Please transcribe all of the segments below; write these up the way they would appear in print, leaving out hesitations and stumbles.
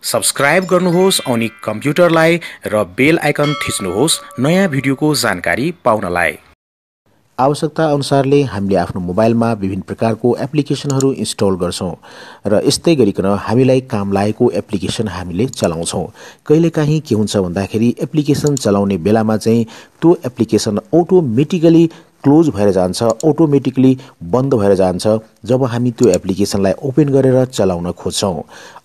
Subscribe गर्नुहोस् अनि कम्प्युटरलाई र बेल आइकन थिच्नुहोस् नयाँ भिडियोको जानकारी पाउनलाई। आवश्यकता अनुसारले हामीले आफ्नो मोबाइलमा विभिन्न प्रकारको एप्लिकेसनहरू इन्स्टल गर्छौं र यस्तै गरिकन हामीलाई काम लागेको एप्लिकेसन हामीले चलाउँछौं। कहिलेकाहीँ के हुन्छ भन्दाखेरि एप्लिकेसन चलाउने बेलामा चाहिँ त्यो एप्लिकेसन अटोमेटिकली क्लोज भएर जान्छ, अटोमेटिकली बन्द भएर जान्छ जब हामी त्यो एप्लिकेसनलाई ओपन गरेर चलाउन खोज्छौं।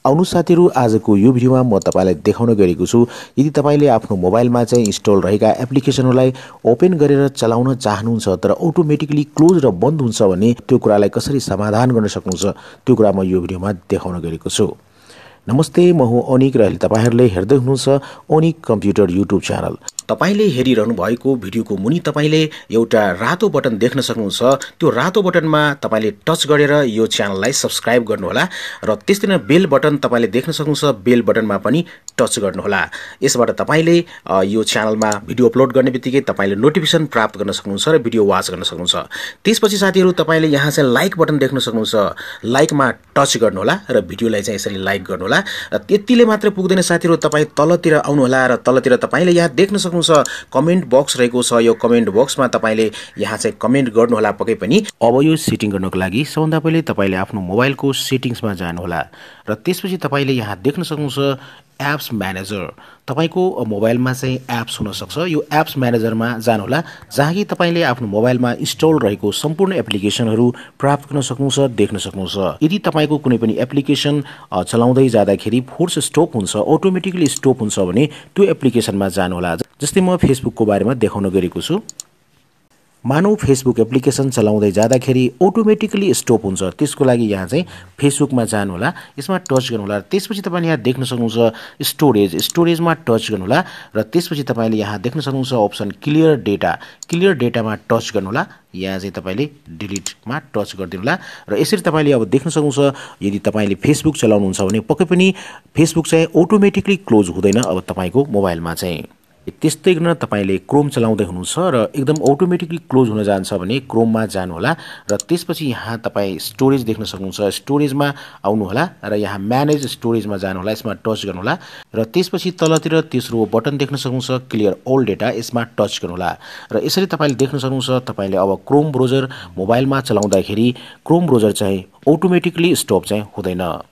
आउनु साथीहरु, आजको यो भिडियोमा म तपाईलाई देखाउन गएको छु यदि तपाईले आफ्नो मोबाइलमा चाहिँ इन्स्टल रहेका एप्लिकेसनहरूलाई ओपन गरेर चलाउन चाहनुहुन्छ तर अटोमेटिकली क्लोज र बन्द हुन्छ भने त्यो कुरालाई कसरी समाधान गर्न सक्नुहुन्छ त्यो कुरा म यो भिडियोमा देखाउन गएको छु। नमस्ते, म हुँ अनिक र अहिले तपाईहरुले हेर्दै हुनुहुन्छ अनिक कम्प्युटर युट्युब च्यानल। तपाईले हेरिरहनु भएको भिडियोको मुनि तपाईले एउटा रातो बटन देख्न सक्नुहुन्छ। त्यो रातो बटनमा तपाईले टच गरेर यो च्यानललाई सब्स्क्राइब गर्नुहोला र त्यसै नै बेल बटन तपाईले देख्न सक्नुहुन्छ, बेल बटनमा पनि टच गर्नुहोला। यसबाट तपाईले यो च्यानलमा भिडियो अपलोड गर्ने बित्तिकै तपाईले नोटिफिकेसन प्राप्त गर्न सक्नुहुन्छ र भिडियो वाच गर्न सक्नुहुन्छ। त्यसपछि साथीहरु तपाईले यहाँ चाहिँ लाइक बटन देख्न सक्नुहुन्छ, लाइकमा टच गर्नुहोला र भिडियोलाई चाहिँ यसरी लाइक गर्नुहोला। त्यतिले मात्र पुग्दैन साथीहरु, तपाई तलतिर आउनुहोला र तलतिर तपाईले यहाँ देख्न सक्नुहुन्छ कमेन्ट बक्स रहेको छ। यो कमेन्ट बक्समा तपाईले यहाँ चाहिँ कमेन्ट गर्नुहोला पक्कै पनि। अब यो सेटिङ गर्नको लागि सबभन्दा पहिले तपाईले आफ्नो मोबाइलको सेटिङ्समा जानुहोला र त्यसपछि तपाईले यहाँ देख्न सक्नुहुन्छ एप्स म्यानेजर। तपाईको मोबाइलमा चाहिँ एप्स हुन सक्छ, यो एप्स म्यानेजरमा जानुहोला जहाँ कि तपाईले आफ्नो मोबाइलमा इन्स्टल रहेको सम्पूर्ण एप्लिकेसनहरू प्राप्त गर्न सक्नुहुन्छ, देख्न सक्नुहुन्छ। यदि तपाईको कुनै पनि एप्लिकेसन चलाउँदै जाँदाखेरि फोर्स स्टप हुन्छ, अटोमेटिकली स्टप हुन्छ भने त्यो एप्लिकेसनमा जानुहोला। जस्तै म फेसबुकको बारेमा देखाउन गएको छु। मानौ फेसबुक एप्लिकेसन चलाउँदै जाँदाखेरि अटोमेटिकली स्टप हुन्छ, त्यसको लागि यहाँ चाहिँ फेसबुकमा जानुहोला, यसमा टच गर्नुहोला। त्यसपछि तपाईले यहाँ देख्न सक्नुहुन्छ स्टोरेजमा टच गर्नुहोला र त्यसपछि तपाईले यहाँ देख्न सक्नुहुन्छ अप्सन क्लियर डेटा, क्लियर डेटामा टच गर्नुहोला। यहाँ चाहिँ तपाईले डिलिटमा टच गरिदिनुहोला र यसरी तपाईले अब देख्न सक्नुहुन्छ यदि तपाईले फेसबुक चलाउनुहुन्छ भने पक्कै पनि फेसबुक चाहिँ अटोमेटिकली क्लोज हुँदैन अब तपाईको मोबाइलमा चाहिँ। त्यस्तै गर्न तपाईले क्रोम चलाउँदै हुनुहुन्छ र एकदम अटोमेटिकली क्लोज हुन जान्छ भने क्रोममा जानुहोला र त्यसपछि यहाँ तपाई स्टोरेज देख्न सक्नुहुन्छ, स्टोरेजमा आउनुहोला र यहाँ म्यानेज स्टोरेजमा जानुहोला, यसमा टच गर्नुहोला र त्यसपछि तलतिर तेस्रो बटन देख्न सक्नुहुन्छ क्लियर अल डेटा, यसमा टच गर्नुहोला र यसरी तपाईले देख्न सक्नुहुन्छ तपाईले अब क्रोम ब्राउजर मोबाइलमा चलाउँदाखेरि क्रोम ब्राउजर चाहिँ अटोमेटिकली स्टप चाहिँ हुँदैन।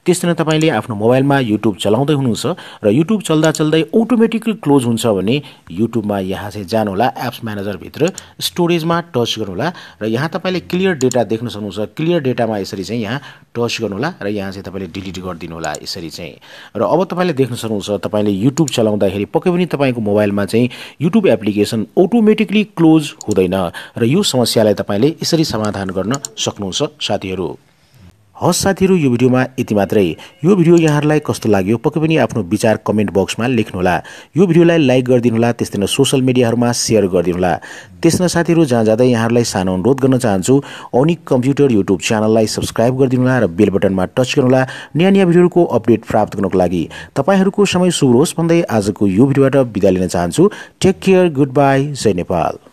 त्यसैले तपाईले आफ्नो मोबाइलमा युट्युब चलाउँदै हुनुहुन्छ र युट्युब चल्दा चल्दै अटोमेटिकली क्लोज हुन्छ भने युट्युबमा यहाँ चाहिँ जानुहोला, एप्स म्यानेजर भित्र स्टोरेजमा टच गर्नुहोला र यहाँ तपाईले क्लियर डेटा देख्न सक्नुहुन्छ, क्लियर डेटामा यसरी चाहिँ यहाँ टच गर्नुहोला र यहाँ चाहिँ तपाईले डिलिट गरिदिनु होला यसरी चाहिँ। र अब तपाईले देख्न सक्नुहुन्छ तपाईले युट्युब चलाउँदाखेरि पक्कै पनि तपाईको मोबाइलमा चाहिँ युट्युब एप्लिकेसन अटोमेटिकली क्लोज हुँदैन र यो समस्यालाई तपाईले यसरी समाधान गर्न सक्नुहुन्छ साथीहरु। हस् साथीहरु, यो भिडियोमा यति मात्रै। यो भिडियो यहाँहरुलाई कस्तो लाग्यो पक्कै पनि आफ्नो विचार कमेन्ट बक्समा लेख्नुहोला। यो भिडियोलाई लाइक गरिदिनुहोला, त्यस्तै नै सोशल मिडियाहरुमा शेयर गरिदिनुहोला। त्यसैले साथीहरु, जहाँ जाँदै यहाँहरुलाई सानो अनुरोध गर्न चाहन्छु अनिक कम्प्युटर युट्युब च्यानललाई सब्स्क्राइब गरिदिनुहोला र बेल बटनमा टच गर्नुहोला नयाँ नयाँ भिडियोको अपडेट प्राप्त गर्नको लागि। तपाईहरुको समय शुभ होस् भन्दै आजको यो भिडियोबाट बिदा लिन चाहन्छु। Take care, good by, Jay Nepal.